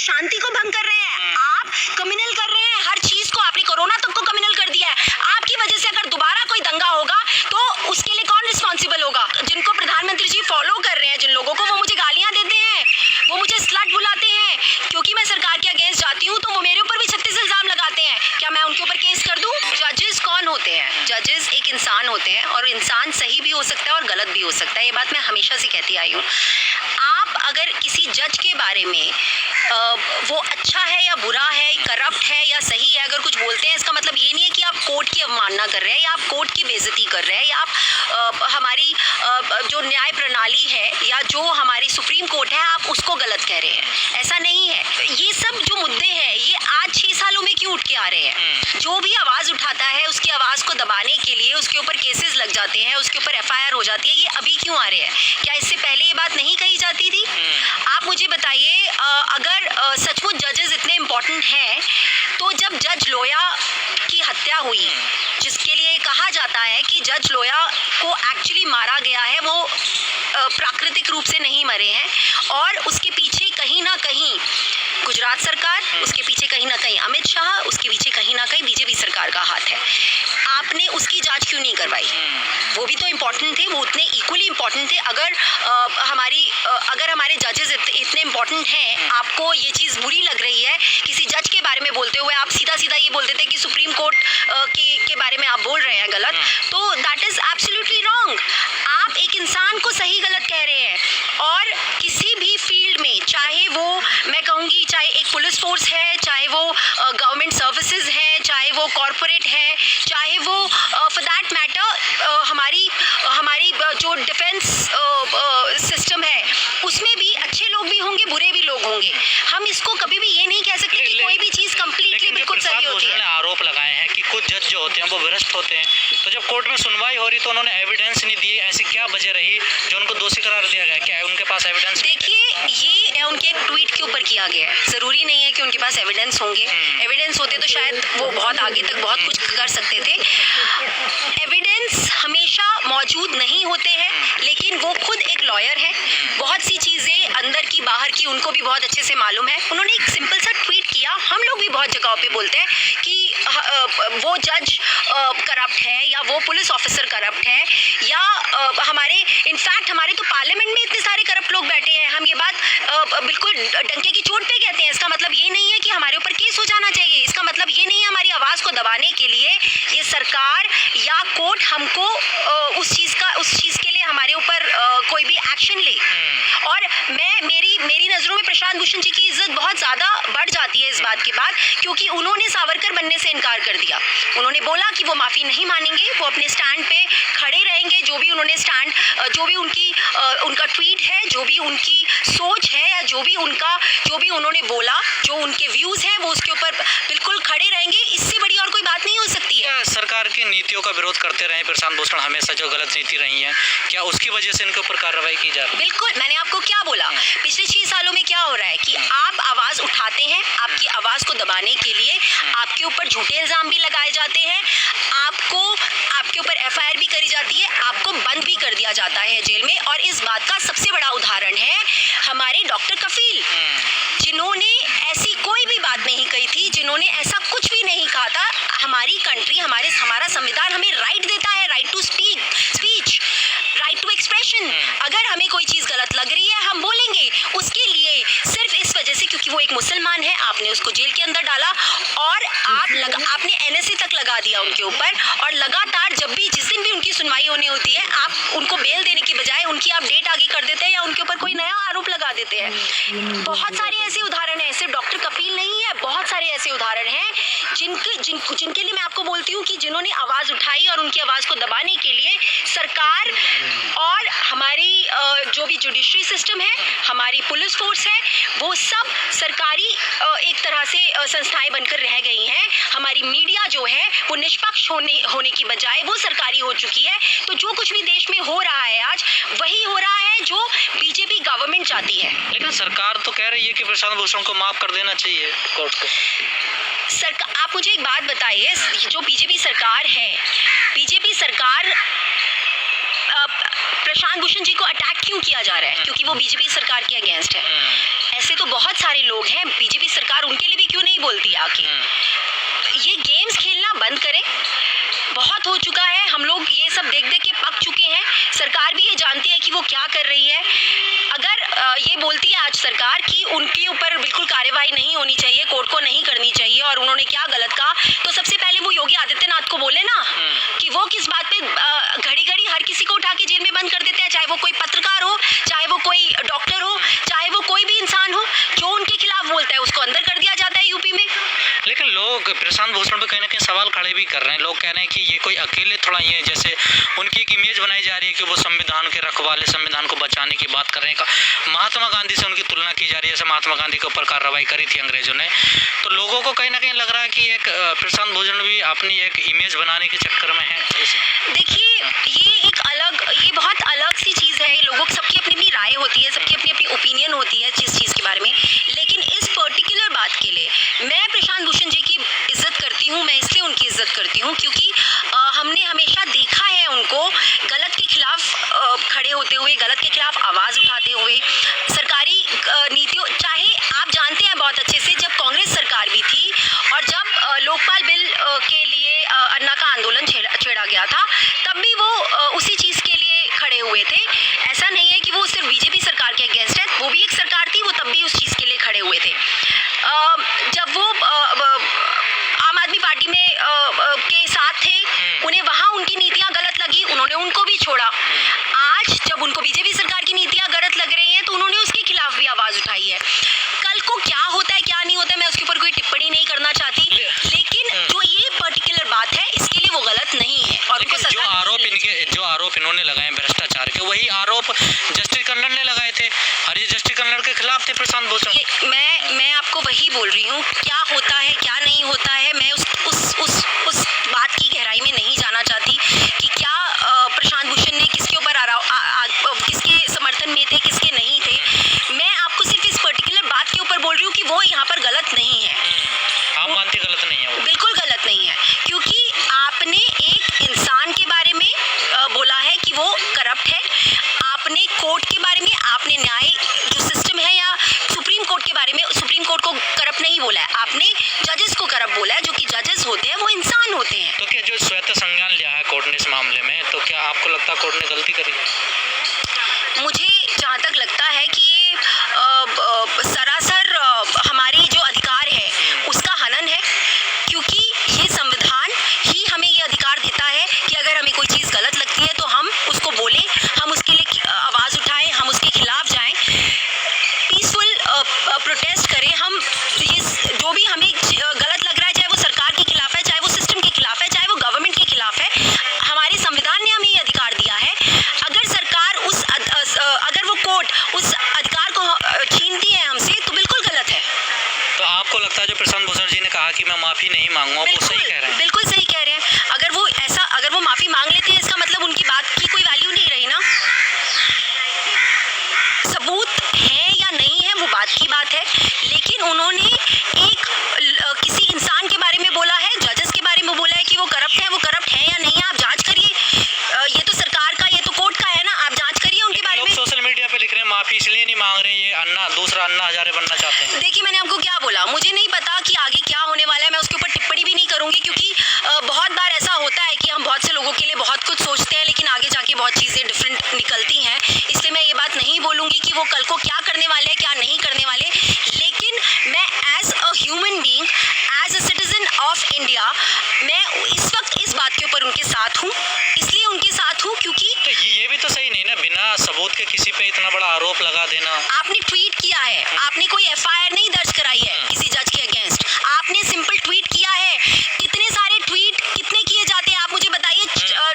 शांति को भंग कर रहे हैं, आप कम्युनल कर रहे हैं, हर चीज को आपने कोरोना तक को कम्युनल कर दिया है। आपकी वजह से अगर दोबारा कोई दंगा होगा तो उसके लिए कौन रिस्पॉन्सिबल होगा? जिनको प्रधानमंत्री जी फॉलो कर रहे हैं, जिन लोगों को, वो मुझे गालियां देते हैं, वो मुझे स्लट बुलाते हैं क्योंकि मैं सरकार के अगेंस्ट जाती हूँ, तो वो मेरे ऊपर भी 36 इल्जाम लगाते हैं। क्या मैं उनके ऊपर केस कर दूं? जजेस कौन होते हैं? जजेस एक इंसान होते हैं और इंसान सही भी हो सकता है और गलत भी हो सकता है। ये बात मैं हमेशा से कहती आई हूँ। आप अगर किसी जज के बारे में वो अच्छा है या बुरा है, करप्ट है या सही है, अगर कुछ बोलते हैं, इसका मतलब ये नहीं है कि आप कोर्ट की अवमानना कर रहे हैं या आप कोर्ट की बेइज्जती कर रहे हैं या आप हमारी जो न्याय प्रणाली है या जो हमारी सुप्रीम कोर्ट है, आप उसको गलत कह रहे हैं। ऐसा नहीं है। ये सब जो मुद्दे हैं, ये आज 6 सालों में क्यों उठ के आ रहे हैं? जो भी आवाज़ उठाता है, उसकी आवाज़ को दबाने के लिए उसके ऊपर केसेस लग जाते हैं, उसके ऊपर FIR हो जाती है। ये अभी क्यों आ रहे हैं? क्या इससे पहले ये बात नहीं कही जाती थी? आप मुझे बताइए, अगर सचमुच जजेस इतने इम्पोर्टेंट हैं, तो जब जज लोया की हत्या हुई, जिसके लिए कहा जाता है कि जज लोया को एक्चुअली मारा गया है, वो प्राकृतिक रूप से नहीं मरे हैं, और उसके पीछे कहीं ना कहीं गुजरात सरकार, उसके पीछे कहीं ना कहीं अमित शाह, उसके पीछे कहीं ना कहीं BJP सरकार का हाथ है। आपने उसकी जांच क्यों नहीं करवाई? वो भी तो इम्पोर्टेंट थे, वो उतने इक्वली इम्पोर्टेंट थे। अगर हमारे जजेस इतने इम्पोर्टेंट हैं, आपको ये चीज़ बुरी लग रही है किसी जज के बारे में बोलते हुए, आप सीधा सीधा ये बोल देते कि सुप्रीम कोर्ट के बारे में आप बोल रहे हैं गलत, तो दैट इज़ एब्सोल्युटली रॉन्ग। आप एक इंसान को सही गलत कह रहे हैं, और किसी भी फील्ड में, चाहे वो, मैं कहूँगी, चाहे एक पुलिस फोर्स है, चाहे वो गवर्नमेंट सर्विसेज है, चाहे वो कॉरपोरेट है, चाहे वो फॉर दैट मैटर हमारी जो डिफेंस सिस्टम है, उसमें भी अच्छे लोग भी होंगे, बुरे भी लोग होंगे। हम इसको कभी भी ये नहीं कह सकते कि कोई भी चीज़ कंप्लीटली बिल्कुल सही होती है। आरोप लगाए हैं कि कुछ जज जो होते हैं वो भ्रष्ट होते हैं, तो जब कोर्ट में सुनवाई हो रही तो उन्होंने एविडेंस नहीं दिए। ऐसी क्या वजह रही जो उनको दोषी करार दिया गया? क्या है उनके पास एविडेंस? देखिए, ये उनके एक ट्वीट के ऊपर किया गया है। ज़रूरी नहीं है कि उनके पास एविडेंस होंगे। एविडेंस होते तो शायद वो बहुत आगे तक बहुत कुछ कर सकते थे। एविडेंस हमेशा मौजूद नहीं होते हैं, लेकिन वो खुद एक लॉयर है, बहुत सी चीज़ें अंदर की बाहर की उनको भी बहुत अच्छे से मालूम है। उन्होंने एक सिंपल सा ट्वीट किया। हम लोग भी बहुत जगहों पे बोलते हैं कि वो जज करप्ट है या वो पुलिस ऑफिसर करप्ट है, या इनफैक्ट हमारे तो पार्लियामेंट में इतने सारे करप्ट लोग बैठे हैं। हम ये बात बिल्कुल डंके की चोट पे कहते हैं। इसका मतलब ये नहीं है कि हमारे ऊपर केस हो जाना चाहिए। इसका मतलब ये नहीं है हमारी आवाज़ को दबाने के लिए ये सरकार या कोर्ट हमको उस चीज़ के लिए हमारे ऊपर कोई भी एक्शन ले। और मेरी नज़रों में प्रशांत भूषण जी की इज्जत बहुत ज़्यादा बढ़ जाती है इस बात के बाद, क्योंकि उन्होंने सावरकर बनने से इनकार कर दिया। उन्होंने बोला कि वो माफ़ी नहीं मानेंगे, वो अपने स्टैंड पे खड़े रहेंगे। जो भी उन्होंने जो भी उनका ट्वीट है, जो भी उनकी सोच है, या जो भी उन्होंने बोला, जो उनके व्यूज़ हैं, वो उसके ऊपर बिल्कुल खड़े रहेंगे। इससे बड़ी और कोई बात नहीं हो सकती है। सरकार की नीतियों का विरोध करते रहे प्रशांत भूषण हमेशा, जो गलत नीति रही है, क्या उसकी वजह से इनके ऊपर कार्रवाई की जा रही है? बिल्कुल, मैंने आपको क्या बोला, पिछले 6 सालों में क्या हो रहा है कि आप आवाज़ उठाते हैं, आपकी आवाज़ को दबाने के लिए आपके ऊपर झूठे इल्ज़ाम भी लगाए जाते हैं, आपके ऊपर FIR भी करी जाती है, आपको बंद भी कर दिया जाता है जेल में। और इस बात का सबसे बड़ा उदाहरण है हमारे डॉक्टर कफील, जिन्होंने ऐसी कोई भी बात नहीं कही थी, जिन्होंने ऐसा कुछ भी नहीं कहा था। हमारी कंट्री, हमारा संविधान हमें राइट देता है, right to speech, right to expression. अगर हमें कोई चीज़ गलत लग रही है, हम बोलेंगे। उसके लिए सिर्फ इस वजह से क्योंकि वो एक मुसलमान है, आपने उसको जेल के अंदर डाला, और आपने NSA तक लगा दिया उनके ऊपर, और लगातार जिस दिन भी उनकी सुनवाई होनी होती है, आप उनको बेल देने की बजाय उनकी आप डेट आगे कर देते हैं या उनके ऊपर कोई नया आरोप लगा देते हैं। बहुत सारे ऐसे उदाहरण हैं, सिर्फ डॉक्टर कफील नहीं है, बहुत सारे ऐसे उदाहरण हैं जिनके लिए मैं आपको बोलती हूँ कि जिन्होंने आवाज़ उठाई और उनकी आवाज़ को दबाने के लिए सरकार और हमारी जो भी जुडिशरी सिस्टम है, हमारी पुलिस फोर्स है, वो सब सरकारी एक तरह से संस्थाएं बनकर रह गई हैं। हमारी मीडिया जो है वो निष्पक्ष होने की बजाय वो सरकारी हो चुकी है। तो जो कुछ भी देश में हो रहा है आज, वही हो रहा है जो BJP गवर्नमेंट चाहती है। लेकिन सरकार तो कह रही है कि प्रशांत भूषण को माफ कर देना चाहिए कोर्ट को। आप मुझे एक बात बताइए, जो BJP सरकार है, BJP सरकार प्रशांत भूषण जी को अटैक क्यों किया जा रहा है? क्योंकि वो BJP सरकार के अगेंस्ट है। ऐसे तो बहुत सारे लोग हैं, बीजेपी सरकार उनके लिए भी क्यों नहीं बोलती आके। ये गेम्स खेलना बंद करें, बहुत हो चुका है, हम लोग ये सब देख देख के पक चुके हैं। सरकार भी ये जानती है कि वो क्या कर रही है। अगर ये बोलती है आज सरकार कि उनके ऊपर बिल्कुल कार्यवाही नहीं होनी चाहिए, कोर्ट को नहीं करनी चाहिए और उन्होंने क्या गलत कहा, तो सबसे पहले वो योगी आदित्यनाथ को बोले ना कि वो किस बात पे घड़ी घड़ी हर किसी को उठा के जेल में बंद कर देते हैं, चाहे वो कोई पत्रकार हो, चाहे वो कोई डॉक्टर हो, चाहे वो कोई भी इंसान हो, जो उनके खिलाफ बोलता है उसको अंदर कर दिया जाता है यूपी में। लेकिन लोग प्रशांत भूषण पे कहीं ना कहीं सवाल खड़े भी कर रहे हैं। लोग कह रहे हैं कि ये कोई अकेले थोड़ा ये जैसे उनकी एक इमेज बनाई जा रही है कि वो संविधान के रखवाले, संविधान को बचाने की बात कर रहे हैं। महात्मा गांधी से उनकी तुलना की जा रही है, जैसे महात्मा गांधी के ऊपर कार्रवाई करी थी अंग्रेजों ने। तो लोगों को कहीं ना कहीं लग रहा है कि एक प्रशांत भूषण भी अपनी एक इमेज बनाने के चक्कर में है। देखिए, ये बहुत अलग सी चीज़ है। लोगों की सबकी अपनी अपनी राय होती है, सबकी अपनी अपनी ओपिनियन होती है जिस चीज़ के बारे में। लेकिन इस पर्टिकुलर बात के लिए मैं प्रशांत भूषण जी की इज्जत करती हूँ। मैं इसलिए उनकी इज्जत करती हूँ क्योंकि हमने हमेशा देखा है उनको गलत के खिलाफ खड़े होते हुए, गलत के खिलाफ आवाज़ उठाते हुए, सरकारी नीतियों, चाहे आप जानते हैं बहुत अच्छे से जब कांग्रेस सरकार भी थी और जब लोकपाल बिल के लिए अन्ना का आंदोलन छेड़ा गया था, तब भी वो उसी चीज़ के लिए खड़े हुए थे। ऐसा नहीं है कि वो सिर्फ बीजेपी सरकार के अगेंस्ट है, वो भी एक सरकार थी, वो तब भी उस चीज़ के लिए खड़े हुए थे। जब वो आम आदमी पार्टी में के साथ थे, उन्हें वहाँ उनकी नीतियाँ गलत लगी, उन्होंने उनको भी छोड़ा। आज जब उनको बीजेपी सरकार की नीतियाँ गलत लग रही हैं तो उन्होंने उसके खिलाफ भी आवाज़ उठाई है। कल को क्या होता है क्या नहीं होता है मैं उसके ऊपर कोई टिप्पणी नहीं करना चाहती, लेकिन जो ये पर्टिकुलर बात है इसके लिए वो गलत नहीं है और उनको जो आरोप इन्होंने लगाए भ्रष्टाचार के, वही आरोप जस्टिस कन्नड़ ने लगाए थे और ये जस्टिस कन्नड़ के खिलाफ थे प्रशांत भूषण। मैं आपको वही बोल रही हूँ, क्या होता है क्या नहीं होता है मैं उस बात की गहराई में नहीं जाना चाहती कि क्या प्रशांत भूषण ने किसके ऊपर किसके समर्थन में थे, किसके नहीं थे। मैं आपको सिर्फ इस पर्टिकुलर बात के ऊपर बोल रही हूँ कि वो यहाँ पर गलत नहीं है। आप मानते गलत नहीं है वो? बिल्कुल गलत नहीं है, क्योंकि आपने एक इंसान के बारे में बोला है कि वो करप्ट है। आपने कोर्ट के बारे में, आपने न्याय जो सिस्टम है या सुप्रीम कोर्ट के बारे में, सुप्रीम कोर्ट को करप्ट नहीं बोला है, आपने जजेस को करप्ट बोला है। जो कि जजेस होते हैं वो इंसान होते हैं। तो क्या जो स्वतः संज्ञान लिया है कोर्ट ने इस मामले में, तो क्या आपको लगता है कोर्ट ने गलती करी है? मुझे जहाँ तक लगता है कि ये सरासर हमारे जो अधिकार है उसका हनन है, क्योंकि ये संविधान ही हमें ये अधिकार देता है कि अगर हमें कोई चीज़ गलत लगती है तो हम उसको बोलें, हम उसके लिए आवाज़ उठाएं, हम उसके खिलाफ जाएं, पीसफुल प्रोटेस्ट करें। हम ये जो भी हमें गलत लग रहा है, चाहे वो सरकार के खिलाफ है, चाहे वो सिस्टम के खिलाफ है, चाहे वो गवर्नमेंट के खिलाफ है, हमारे संविधान ने हमें ये अधिकार दिया है। अगर सरकार अगर वो कोर्ट उस अधिकार को छीनती है हमसे तो बिल्कुल गलत है। तो आपको लगता है जो प्रशांत भूषण जी ने कहा कि मैं माफ़ी नहीं मांगूंगा, वो सही कह रहे हैं? बिल्कुल सही कह रहे हैं। अगर वो माफ़ी मांग लेते हैं, इसका मतलब उनकी बात की कोई वैल्यू नहीं रही ना। सबूत है या नहीं है वो बात की बात है, लेकिन उन्होंने किसी इंसान के बारे में बोला है, जजेस के बारे में बोला है कि वो करप्ट है या नहीं है, आप जांच करिए। ये तो सरकार का, ये तो कोर्ट का है ना, आप जांच करिए उनके बारे में। सोशल मीडिया पे लिख रहे हैं माफ़ी इसलिए नहीं मांग रहे, ये दूसरा अन्ना हजारे बनना चाहते हैं। देखिए, मैंने आपको क्या बोला, मुझे नहीं पता कि आगे क्या होने वाला है, मैं उसके ऊपर टिप्पणी भी नहीं करूंगी, क्योंकि बहुत बार ऐसा होता है कि हम बहुत से लोगों के लिए बहुत कुछ सोचते हैं लेकिन आगे जाके बहुत चीज़ें डिफरेंट निकलती हैं। इसलिए मैं ये बात नहीं बोलूँगी कि वो कल को क्या करने वाले हैं, क्या नहीं करने वाले। लेकिन मैं as a human being, as a citizen of India, मैं इस वक्त इस बात के ऊपर उनके साथ हूँ। इसलिए उनके साथ हूँ क्योंकि तो ये भी तो सही नहीं ना, बिना सबूत के किसी पे इतना बड़ा आरोप लगा देना। आपने ट्वीट किया है, आपने कोई एफआईआर नहीं दर्ज कराई है किसी जज के अगेंस्ट, आपने सिंपल ट्वीट किया है। कितने सारे ट्वीट कितने किए जाते हैं आप मुझे बताइए।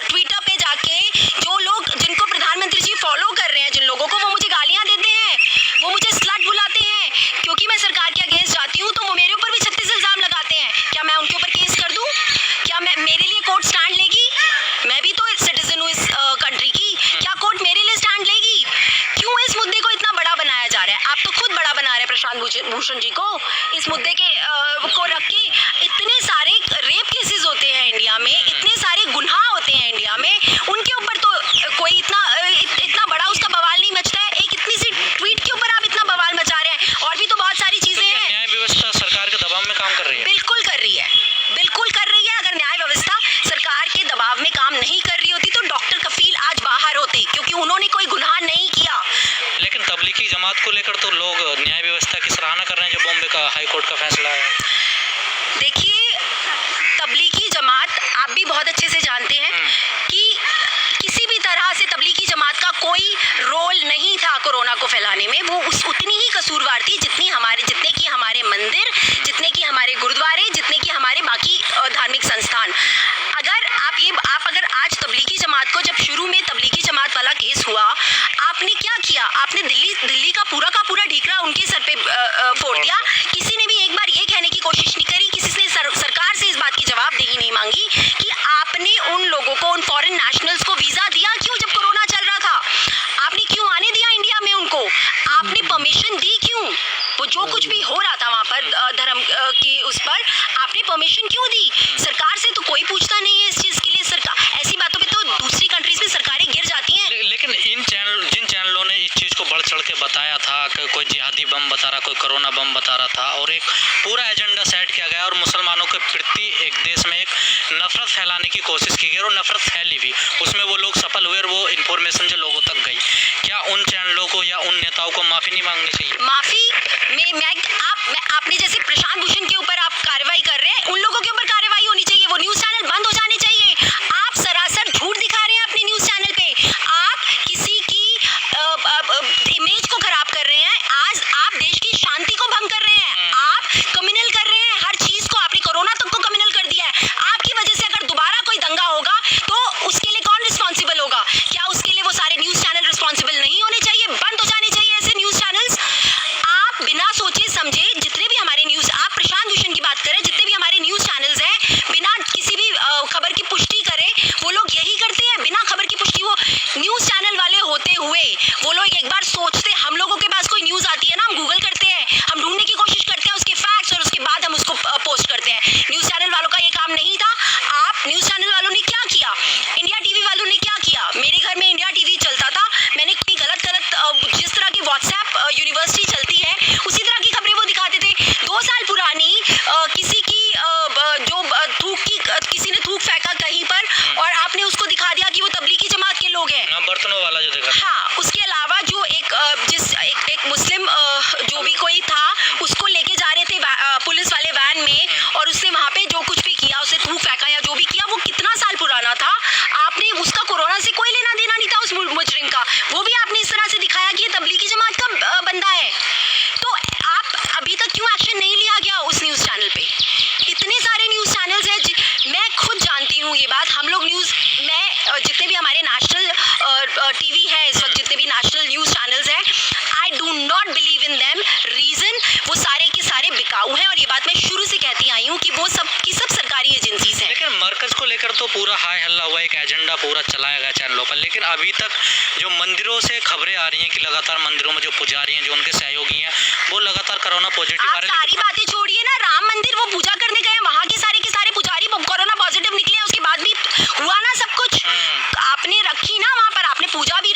ट्विटर पे जाके जो लोग, जिनको प्रधानमंत्री जी फॉलो कर रहे हैं, जिन लोगों को, वो मुझे गालियां देते हैं, वो मुझे स्लट बुलाते हैं क्योंकि मैं सरकार के अगेंस्ट जाती हूँ, तो वो मेरे ऊपर भी 36 इल्जाम लगाते हैं। क्या मैं उनके ऊपर केस कर दूँ? क्या मेरे लिए कोर्ट स्टैंड लेगी? मैं भी तो सिटीजन हूँ इस कंट्री की, क्या कोर्ट मेरे लिए स्टैंड लेगी? क्यों इस मुद्दे को इतना बड़ा बनाया जा रहा है? आप तो खुद बड़ा बना रहे हैं प्रशांत भूषण जी को, इस मुद्दे के को रख के। इतने सारे रेप केसेस होते हैं इंडिया में, इतने सारे गुनाह होते हैं इंडिया में, उनके ऊपर तो कोई इतना बड़ा उसका बवाल नहीं मचता है। एक इतनी सी ट्वीट के ऊपर आप इतना बवाल मचा रहे हैं। और उन्होंने कोई गुनाह नहीं किया। लेकिन तबलीगी जमात को लेकर तो लोग न्याय व्यवस्था की सराहना कर रहे हैं जो बॉम्बे का हाई कोर्ट का फैसला है। देखिए, तबलीगी जमात आप भी बहुत अच्छे से जानते हैं कि किसी भी तरह से तबलीगी जमात का कोई रोल नहीं था कोरोना को फैलाने में। वो उतनी ही कसूरवार थी जितने कि हमारे मंदिर, जितने कि हमारे गुरुद्वारे, जितने कि हमारे बाकी धार्मिक संस्थान। अगर आज तबलीगी जमात को, जब शुरू में तबलीगी जमात वाला केस हुआ, आपने क्या किया? आपने दिल्ली का पूरा ढीकरा उनके सर पे फोड़ दिया। किसी ने भी एक बार ये कहने की कोशिश नहीं करी, किसी ने सरकार से इस बात की जवाबदेही नहीं मांगी कि आपने उन लोगों को, उन फॉरेन नेशनल्स को वीजा दिया क्यों जब कोरोना चल रहा था? आपने क्यों आने दिया इंडिया में उनको? आपने परमिशन दी क्यों? वो जो कुछ भी हो रहा था वहाँ पर धर्म की उस पर आपने परमिशन क्यों दी? सरकार से तो कोई पूछता नहीं है इस चीज़ के लिए। सरकार ऐसी बातों पे तो दूसरी कंट्रीज में सरकारें गिर जाती हैं। लेकिन जिन चैनलों ने इस चीज़ को बढ़ चढ़ के बताया था कि कोई जिहादी बम बता रहा, कोई कोरोना बम बता रहा था, और एक पूरा एजेंडा सेट किया गया और मुसलमानों के प्रति एक देश में एक नफरत फैलाने की कोशिश की गई और नफरत फैली भी, उसमें वो लोग सफल हुए और वो इन्फॉर्मेशन जो लोगों तक गई। क्या उन चैनलों को या उन नेताओं को माफ़ी नहीं मांगनी चाहिए? माफ़ी आपने जैसे प्रशांत भूषण के ऊपर आप कार्रवाई कर रहे हैं, उन लोगों के ऊपर कार्रवाई होनी चाहिए। वो न्यूज़ चैनल बंद हो जाने चाहिए। आप सरासर झूठ दिखा रहे हैं अपने न्यूज़ चैनल पे। आप किसी की इमेज को खराब कर रहे हैं। आज आप देश की शांति को भंग कर रहे हैं। आप कम्युनल कर रहे हैं हर चीज़ को। आपने कोरोना तक को कम्युनल कर दिया है। आपकी वजह से अगर दोबारा कोई दंगा होगा तो उसके लिए कौन रिस्पॉन्सिबल होगा? क्या उसके लिए वो सारे न्यूज़ चैनल रिस्पॉन्सिबल नहीं होने चाहिए? बंद हो जाने चाहिए ऐसे न्यूज़ चैनल्स। आप बिना सोचे समझे जितने भी हमारे आप प्रशांत भूषण की बात करें, जितने भी हमारे न्यूज़ चैनल्स हैं, बिना किसी भी खबर की पुष्टि करे वो लोग यही करते हैं। बिना खबर की पुष्टि, वो न्यूज़ चैनल वाले होते हुए वो लोग एक बार सोचते, हम लोगों के पास कोई न्यूज़ आती है ना, हम गूगल करते हैं, हम ढूंढने की कोशिश करते हैं उसके फैक्ट्स, और उसके बाद हम उसको पोस्ट करते हैं। न्यूज़ चैनल वालों का ये काम नहीं था। आप न्यूज़ चैनल वालों ने क्या किया? इंडिया टीवी वालों ने क्या किया? मेरे घर में इंडिया टीवी चलता था, मैंने कहीं गलत जिस तरह की व्हाट्सएप यूनिवर्सिटी चलती है उसी तरह की खबरें वो दिखाते थे। 2 साल पुरानी किसी की किसी ने थूक फेंका कहीं पर और आपने उसको दिखा दिया कि वो तबलीगी जमात के लोग हैं। बर्तनों वाला जो देखा। हाँ, उसके अलावा जो एक मुस्लिम जो भी कोई था उसको लेके जा रहे थे पुलिस वाले वैन में, और उसने वहाँ पे जो कुछ भी किया, उसे थूक फेंका या जो भी किया, वो कितना साल पुराना था। आपने उसका कोरोना से कोई लेना देना नहीं था उस मुजरिम का। वो भी आपने इस तरह से दिखाया कि ये तबलीगी जमात का बंदा है। तो आप अभी तक क्यों एक्शन नहीं लिया गया उस न्यूज़ चैनल पे? इतने सारे न्यूज़ चैनल्स हैं, मैं खुद जानती हूँ ये बात। हम लोग जितने भी हमारे नेशनल टीवी है इस वक्त, जितने भी नेशनल न्यूज़ चैनल्स हैं, I do not believe in them. Reason, वो सारे के सारे बिकाऊ हैं, और ये बात मैं शुरू से कहती आई हूँ कि वो सब सरकारी एजेंसीज हैं। लेकिन मरकज को लेकर तो पूरा हाय हल्ला हुआ, एक एजेंडा पूरा चलाया गया चैनलों पर, लेकिन अभी तक जो मंदिरों से खबरें आ रही हैं कि लगातार मंदिरों में जो पुजारी हैं, जो उनके सहयोगी हैं, वो लगातार कोरोना पॉजिटिव आ रहे हैं। सारी बातें छोड़िए ना, राम मंदिर वो पूजा करने गए, वहाँ के सारे पुजारी कोरोना पॉजिटिव निकले, उसके बाद भी हुआ ना सब कुछ। आपने रखी ना वहाँ पर, आपने पूजा भी